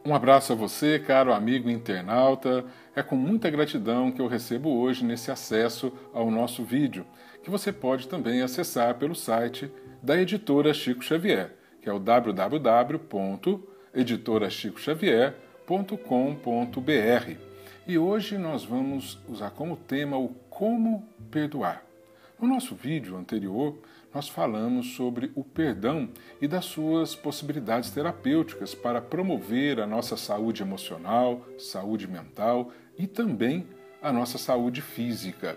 Um abraço a você, caro amigo internauta. É com muita gratidão que eu recebo hoje nesse acesso ao nosso vídeo, que você pode também acessar pelo site da editora Chico Xavier, que é o www.editorachicoxavier.com.br. E hoje nós vamos usar como tema o como perdoar. No nosso vídeo anterior, nós falamos sobre o perdão e das suas possibilidades terapêuticas para promover a nossa saúde emocional, saúde mental e também a nossa saúde física.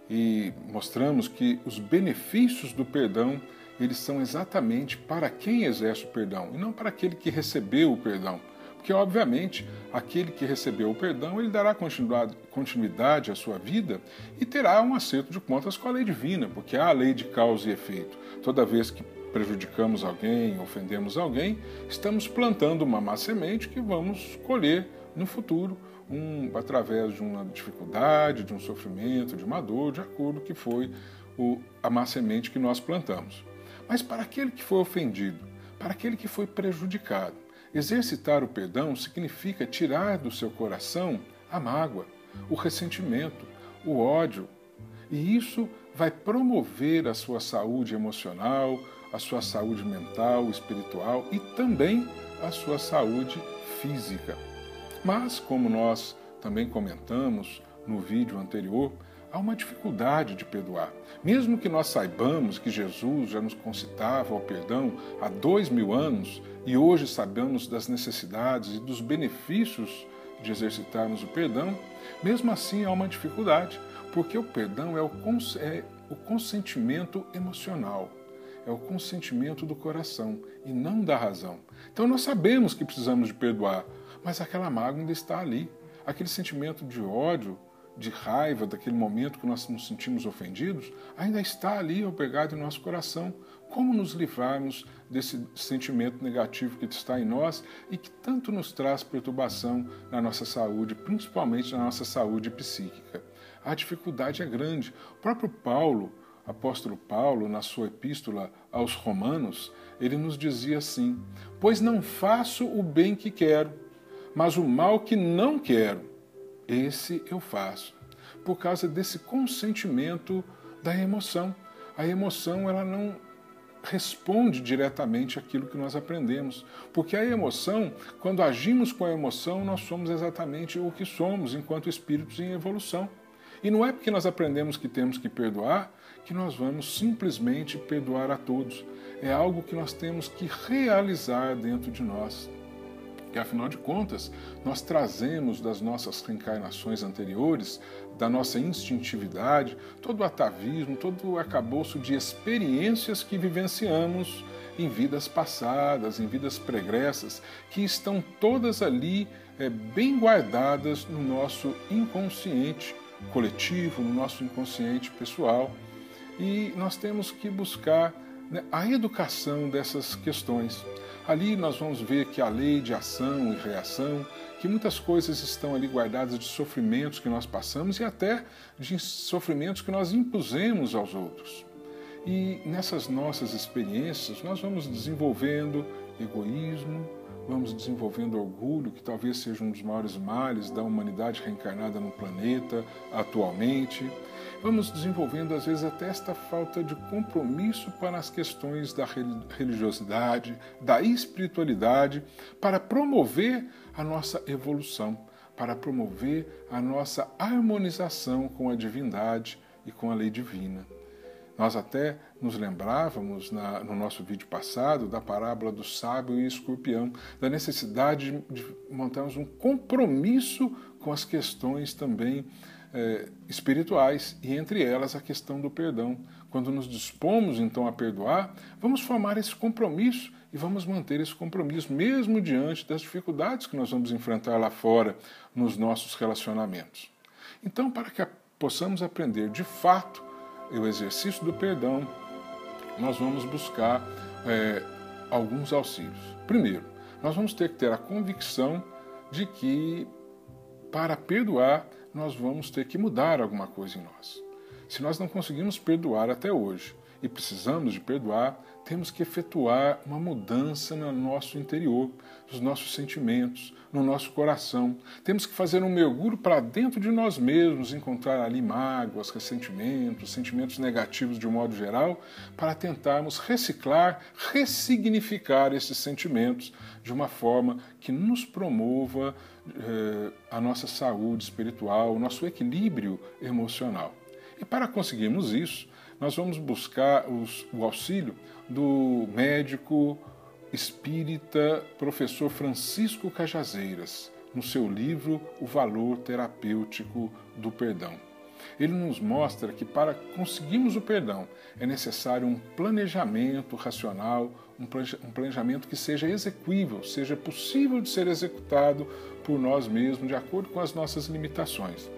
E mostramos que os benefícios do perdão, eles são exatamente para quem exerce o perdão e não para aquele que recebeu o perdão. Porque, obviamente, aquele que recebeu o perdão, ele dará continuidade à sua vida e terá um acerto de contas com a lei divina, porque há a lei de causa e efeito. Toda vez que prejudicamos alguém, ofendemos alguém, estamos plantando uma má semente que vamos colher no futuro, através de uma dificuldade, de um sofrimento, de uma dor, de acordo com que foi a má semente que nós plantamos. Mas para aquele que foi ofendido, para aquele que foi prejudicado, exercitar o perdão significa tirar do seu coração a mágoa, o ressentimento, o ódio. E isso vai promover a sua saúde emocional, a sua saúde mental, espiritual e também a sua saúde física. Mas, como nós também comentamos no vídeo anterior, há uma dificuldade de perdoar. Mesmo que nós saibamos que Jesus já nos concitava ao perdão há 2000 anos e hoje sabemos das necessidades e dos benefícios de exercitarmos o perdão, mesmo assim há uma dificuldade, porque o perdão é o consentimento emocional, é o consentimento do coração e não da razão. Então nós sabemos que precisamos de perdoar, mas aquela mágoa ainda está ali, aquele sentimento de ódio, de raiva, daquele momento que nós nos sentimos ofendidos, ainda está ali albergado em nosso coração. Como nos livrarmos desse sentimento negativo que está em nós e que tanto nos traz perturbação na nossa saúde, principalmente na nossa saúde psíquica? A dificuldade é grande. O próprio Paulo, apóstolo Paulo, na sua epístola aos Romanos, ele nos dizia assim: pois não faço o bem que quero, mas o mal que não quero, esse eu faço, por causa desse consentimento da emoção. A emoção, ela não responde diretamente àquilo que nós aprendemos, porque a emoção, quando agimos com a emoção, nós somos exatamente o que somos enquanto espíritos em evolução. E não é porque nós aprendemos que temos que perdoar que nós vamos simplesmente perdoar a todos. É algo que nós temos que realizar dentro de nós. E, afinal de contas, nós trazemos das nossas reencarnações anteriores, da nossa instintividade, todo o atavismo, todo o arcabouço de experiências que vivenciamos em vidas passadas, em vidas pregressas, que estão todas ali bem guardadas no nosso inconsciente coletivo, no nosso inconsciente pessoal. E nós temos que buscar a educação dessas questões. Ali nós vamos ver que a lei de ação e reação, que muitas coisas estão ali guardadas de sofrimentos que nós passamos e até de sofrimentos que nós impusemos aos outros. E nessas nossas experiências nós vamos desenvolvendo egoísmo, vamos desenvolvendo orgulho, que talvez seja um dos maiores males da humanidade reencarnada no planeta atualmente. Vamos desenvolvendo, às vezes, até esta falta de compromisso para as questões da religiosidade, da espiritualidade, para promover a nossa evolução, para promover a nossa harmonização com a divindade e com a lei divina. Nós até nos lembrávamos no nosso vídeo passado da parábola do sábio e escorpião, da necessidade de montarmos um compromisso com as questões também espirituais, e entre elas a questão do perdão. Quando nos dispomos então a perdoar, vamos formar esse compromisso e vamos manter esse compromisso, mesmo diante das dificuldades que nós vamos enfrentar lá fora nos nossos relacionamentos. Então, para que possamos aprender de fato o exercício do perdão, nós vamos buscar alguns auxílios. Primeiro, nós vamos ter que ter a convicção de que, para perdoar, nós vamos ter que mudar alguma coisa em nós. Se nós não conseguimos perdoar até hoje, e precisamos de perdoar, temos que efetuar uma mudança no nosso interior, nos nossos sentimentos, no nosso coração. Temos que fazer um mergulho para dentro de nós mesmos, encontrar ali mágoas, ressentimentos, sentimentos negativos de um modo geral, para tentarmos reciclar, ressignificar esses sentimentos de uma forma que nos promova a nossa saúde espiritual, o nosso equilíbrio emocional. E para conseguirmos isso, nós vamos buscar o auxílio do médico espírita professor Francisco Cajazeiras, no seu livro O Valor Terapêutico do Perdão. Ele nos mostra que para conseguirmos o perdão é necessário um planejamento racional, um planejamento que seja execuível, seja possível de ser executado por nós mesmos, de acordo com as nossas limitações.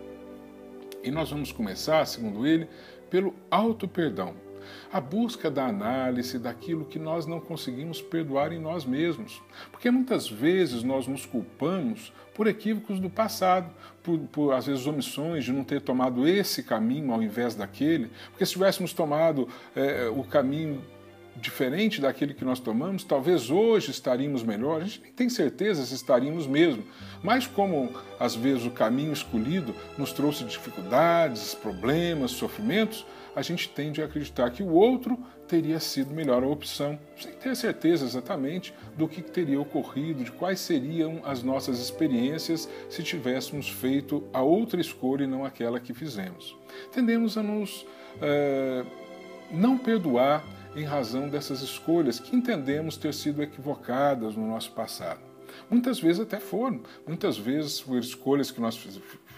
E nós vamos começar, segundo ele, pelo auto-perdão, a busca da análise daquilo que nós não conseguimos perdoar em nós mesmos. Porque muitas vezes nós nos culpamos por equívocos do passado, por às vezes omissões de não ter tomado esse caminho ao invés daquele, porque se tivéssemos tomado o caminho diferente daquele que nós tomamos, talvez hoje estaríamos melhor, a gente nem tem certeza se estaríamos mesmo, mas como às vezes o caminho escolhido nos trouxe dificuldades, problemas, sofrimentos, a gente tende a acreditar que o outro teria sido melhor a opção, sem ter certeza exatamente do que teria ocorrido, de quais seriam as nossas experiências se tivéssemos feito a outra escolha e não aquela que fizemos. Tendemos a nos não perdoar em razão dessas escolhas que entendemos ter sido equivocadas no nosso passado. Muitas vezes até foram, muitas vezes foram escolhas que nós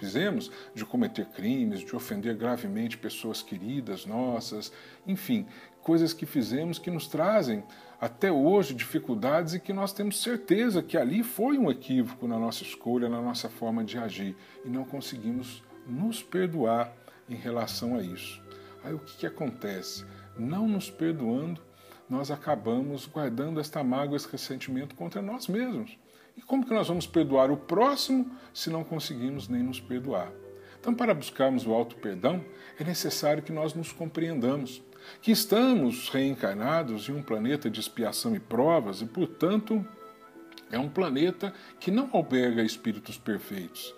fizemos de cometer crimes, de ofender gravemente pessoas queridas nossas, enfim, coisas que fizemos que nos trazem até hoje dificuldades e que nós temos certeza que ali foi um equívoco na nossa escolha, na nossa forma de agir e não conseguimos nos perdoar em relação a isso. Aí o que acontece? Não nos perdoando, nós acabamos guardando esta mágoa, esse ressentimento contra nós mesmos. E como que nós vamos perdoar o próximo se não conseguimos nem nos perdoar? Então, para buscarmos o auto-perdão, é necessário que nós nos compreendamos, que estamos reencarnados em um planeta de expiação e provas e, portanto, é um planeta que não alberga espíritos perfeitos.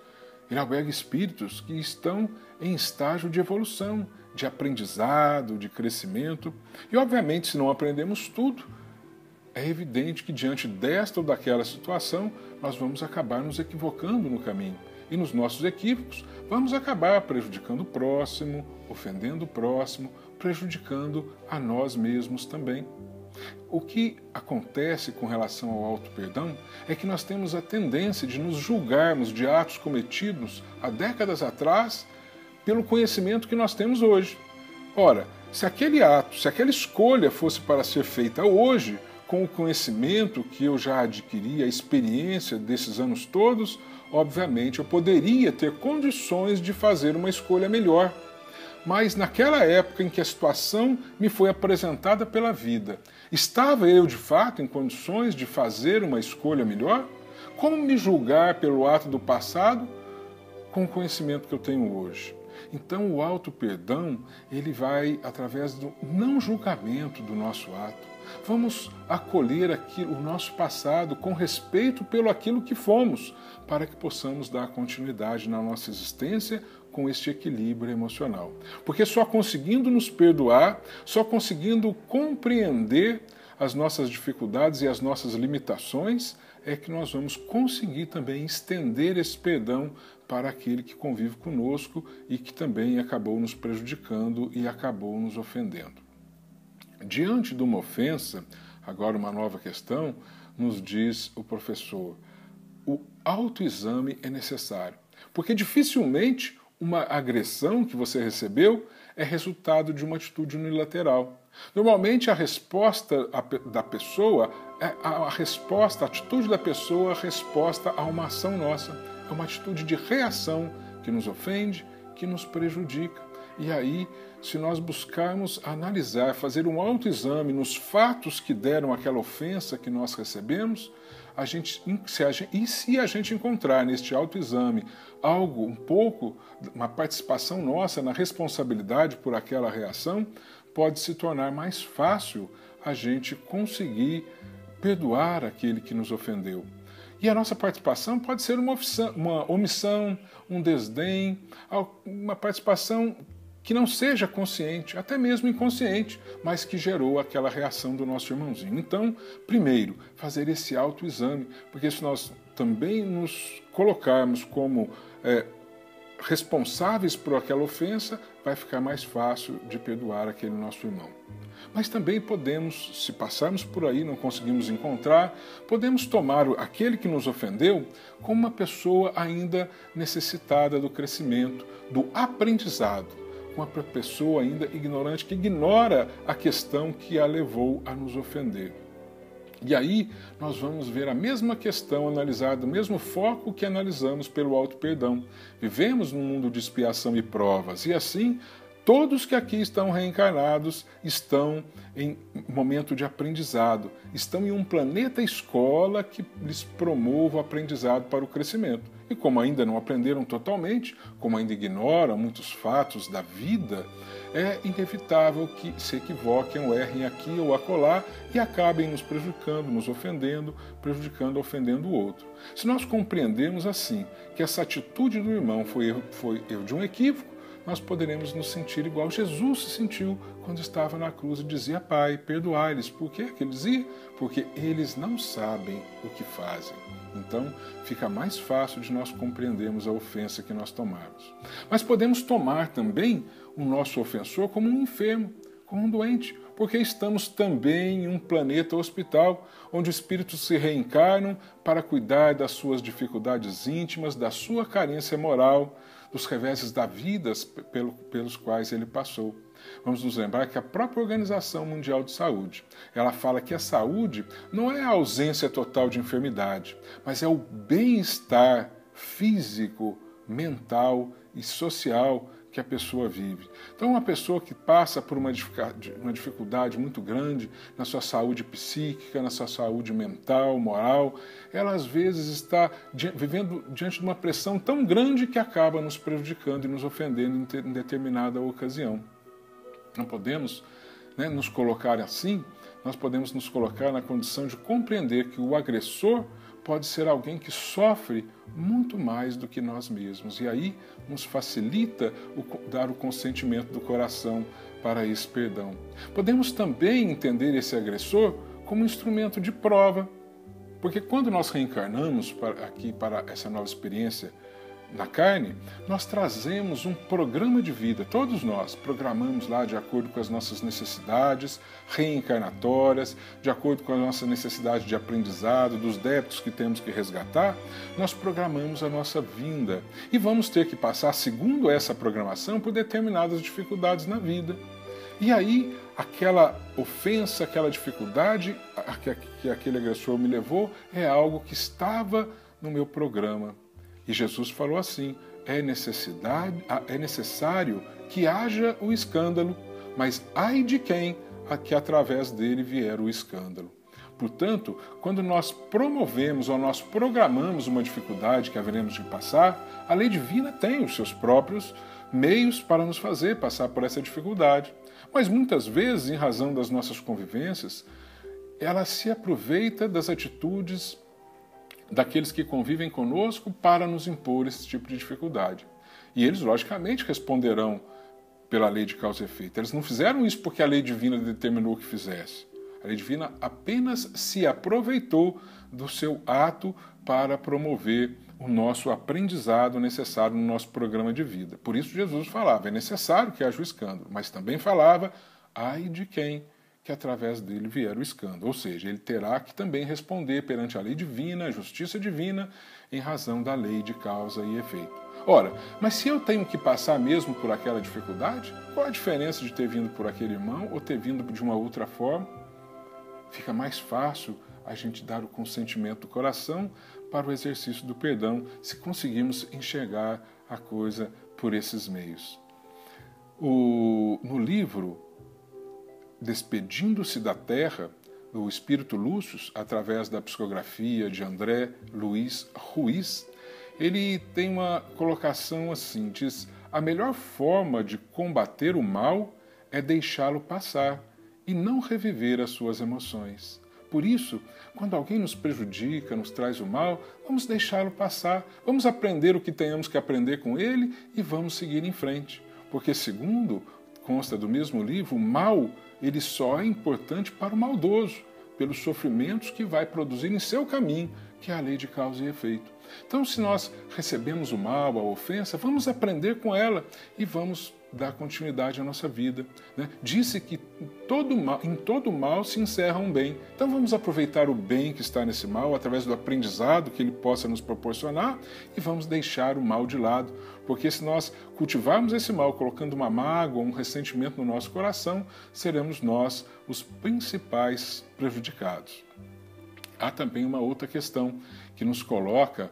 Ele alberga espíritos que estão em estágio de evolução, de aprendizado, de crescimento. E, obviamente, se não aprendemos tudo, é evidente que diante desta ou daquela situação, nós vamos acabar nos equivocando no caminho. E nos nossos equívocos, vamos acabar prejudicando o próximo, ofendendo o próximo, prejudicando a nós mesmos também. O que acontece com relação ao auto-perdão é que nós temos a tendência de nos julgarmos de atos cometidos há décadas atrás pelo conhecimento que nós temos hoje. Ora, se aquele ato, se aquela escolha fosse para ser feita hoje, com o conhecimento que eu já adquiri, a experiência desses anos todos, obviamente eu poderia ter condições de fazer uma escolha melhor. Mas naquela época em que a situação me foi apresentada pela vida, estava eu de fato em condições de fazer uma escolha melhor? Como me julgar pelo ato do passado com o conhecimento que eu tenho hoje? Então o auto-perdão, ele vai através do não julgamento do nosso ato. Vamos acolher o nosso passado com respeito pelo aquilo que fomos, para que possamos dar continuidade na nossa existência com este equilíbrio emocional. Porque só conseguindo nos perdoar, só conseguindo compreender as nossas dificuldades e as nossas limitações, é que nós vamos conseguir também estender esse perdão para aquele que convive conosco e que também acabou nos prejudicando e acabou nos ofendendo. Diante de uma ofensa, agora uma nova questão, nos diz o professor, o autoexame é necessário, porque dificilmente uma agressão que você recebeu é resultado de uma atitude unilateral. Normalmente a resposta da pessoa, a atitude da pessoa é a resposta a uma ação nossa, é uma atitude de reação que nos ofende, que nos prejudica. E aí, se nós buscarmos analisar, fazer um autoexame nos fatos que deram aquela ofensa que nós recebemos, se a gente encontrar neste autoexame algo, uma participação nossa na responsabilidade por aquela reação, pode se tornar mais fácil a gente conseguir perdoar aquele que nos ofendeu. E a nossa participação pode ser uma omissão, um desdém, uma participação que não seja consciente, até mesmo inconsciente, mas que gerou aquela reação do nosso irmãozinho. Então, primeiro, fazer esse autoexame, porque se nós também nos colocarmos como responsáveis por aquela ofensa, vai ficar mais fácil de perdoar aquele nosso irmão. Mas também podemos, se passarmos por aí e não conseguimos encontrar, podemos tomar aquele que nos ofendeu como uma pessoa ainda necessitada do crescimento, do aprendizado, uma pessoa ainda ignorante que ignora a questão que a levou a nos ofender. E aí nós vamos ver a mesma questão analisada, o mesmo foco que analisamos pelo auto-perdão. Vivemos num mundo de expiação e provas, e assim todos que aqui estão reencarnados estão em momento de aprendizado, estão em um planeta escola que lhes promove o aprendizado para o crescimento. E como ainda não aprenderam totalmente, como ainda ignoram muitos fatos da vida, é inevitável que se equivoquem ou errem aqui ou acolá e acabem nos prejudicando, nos ofendendo, prejudicando, ofendendo o outro. Se nós compreendermos assim que essa atitude do irmão foi erro de um equívoco, nós poderemos nos sentir igual Jesus se sentiu quando estava na cruz e dizia: Pai, perdoai-lhes. Por quê que ele dizia? Porque eles não sabem o que fazem. Então, fica mais fácil de nós compreendermos a ofensa que nós tomarmos. Mas podemos tomar também o nosso ofensor como um enfermo, como um doente, porque estamos também em um planeta hospital, onde os espíritos se reencarnam para cuidar das suas dificuldades íntimas, da sua carência moral, dos reveses da vida pelos quais ele passou. Vamos nos lembrar que a própria Organização Mundial de Saúde, ela fala que a saúde não é a ausência total de enfermidade, mas é o bem-estar físico, mental e social que a pessoa vive. Então, uma pessoa que passa por uma dificuldade muito grande na sua saúde psíquica, na sua saúde mental, moral, ela às vezes está vivendo diante de uma pressão tão grande que acaba nos prejudicando e nos ofendendo em determinada ocasião. Não podemos nos colocar assim, nós podemos nos colocar na condição de compreender que o agressor pode ser alguém que sofre muito mais do que nós mesmos. E aí nos facilita dar o consentimento do coração para esse perdão. Podemos também entender esse agressor como um instrumento de prova, porque quando nós reencarnamos aqui para essa nova experiência na carne, nós trazemos um programa de vida. Todos nós programamos lá de acordo com as nossas necessidades reencarnatórias, de acordo com a nossa necessidade de aprendizado, dos débitos que temos que resgatar, nós programamos a nossa vinda. E vamos ter que passar, segundo essa programação, por determinadas dificuldades na vida. E aí, aquela ofensa, aquela dificuldade que aquele agressor me levou, é algo que estava no meu programa. E Jesus falou assim: é necessário que haja o escândalo, mas ai de quem que através dele vier o escândalo. Portanto, quando nós promovemos ou nós programamos uma dificuldade que haveremos de passar, a lei divina tem os seus próprios meios para nos fazer passar por essa dificuldade. Mas muitas vezes, em razão das nossas convivências, ela se aproveita das atitudes daqueles que convivem conosco para nos impor esse tipo de dificuldade. E eles, logicamente, responderão pela lei de causa e efeito. Eles não fizeram isso porque a lei divina determinou que fizesse. A lei divina apenas se aproveitou do seu ato para promover o nosso aprendizado necessário no nosso programa de vida. Por isso Jesus falava: é necessário que haja o escândalo, mas também falava: ai de quem que através dele vier o escândalo. Ou seja, ele terá que também responder perante a lei divina, a justiça divina, em razão da lei de causa e efeito. Ora, mas se eu tenho que passar mesmo por aquela dificuldade, qual a diferença de ter vindo por aquele irmão ou ter vindo de uma outra forma? Fica mais fácil a gente dar o consentimento do coração para o exercício do perdão, se conseguirmos enxergar a coisa por esses meios. No livro Despedindo-se da Terra, do Espírito Lúcio, através da psicografia de André Luiz Ruiz, ele tem uma colocação assim, diz: a melhor forma de combater o mal é deixá-lo passar e não reviver as suas emoções. Por isso, quando alguém nos prejudica, nos traz o mal, vamos deixá-lo passar, vamos aprender o que tenhamos que aprender com ele e vamos seguir em frente. Porque, segundo consta do mesmo livro, o mal ele só é importante para o maldoso, pelos sofrimentos que vai produzir em seu caminho, que é a lei de causa e efeito. Então, se nós recebemos o mal, a ofensa, vamos aprender com ela e vamos dar continuidade à nossa vida. Disse que em todo mal se encerra um bem. Então vamos aproveitar o bem que está nesse mal, através do aprendizado que ele possa nos proporcionar, e vamos deixar o mal de lado. Porque se nós cultivarmos esse mal, colocando uma mágoa, um ressentimento no nosso coração, seremos nós os principais prejudicados. Há também uma outra questão que nos coloca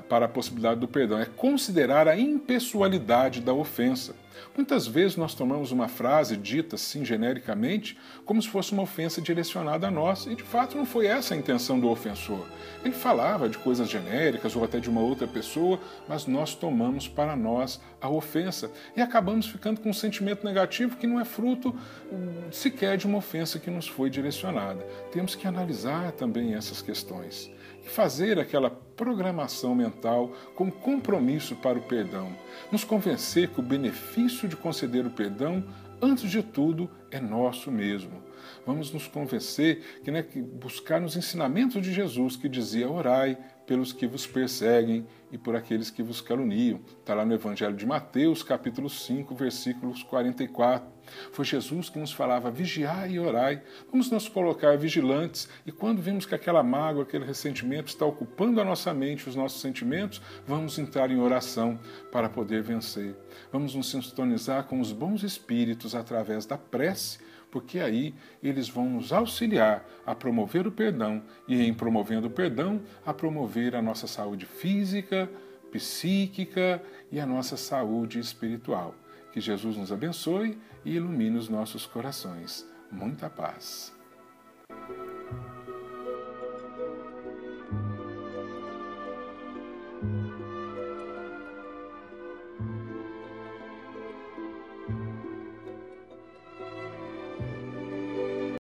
para a possibilidade do perdão, é considerar a impessoalidade da ofensa. Muitas vezes nós tomamos uma frase dita assim genericamente como se fosse uma ofensa direcionada a nós, e de fato não foi essa a intenção do ofensor. Ele falava de coisas genéricas ou até de uma outra pessoa, mas nós tomamos para nós a ofensa e acabamos ficando com um sentimento negativo que não é fruto sequer de uma ofensa que nos foi direcionada. Temos que analisar também essas questões e fazer aquela programação mental com compromisso para o perdão. Nos convencer que o benefício de conceder o perdão, antes de tudo, é nosso mesmo. Vamos nos convencer que buscar nos ensinamentos de Jesus, que dizia: orai pelos que vos perseguem e por aqueles que vos caluniam. Está lá no Evangelho de Mateus, capítulo 5, versículos 44. Foi Jesus que nos falava: vigiai e orai. Vamos nos colocar vigilantes, e quando vimos que aquela mágoa, aquele ressentimento está ocupando a nossa mente, os nossos sentimentos, vamos entrar em oração para poder vencer. Vamos nos sintonizar com os bons espíritos através da prece, porque aí eles vão nos auxiliar a promover o perdão e, em promovendo o perdão, a promover a nossa saúde física, psíquica e a nossa saúde espiritual. Que Jesus nos abençoe e ilumine os nossos corações. Muita paz.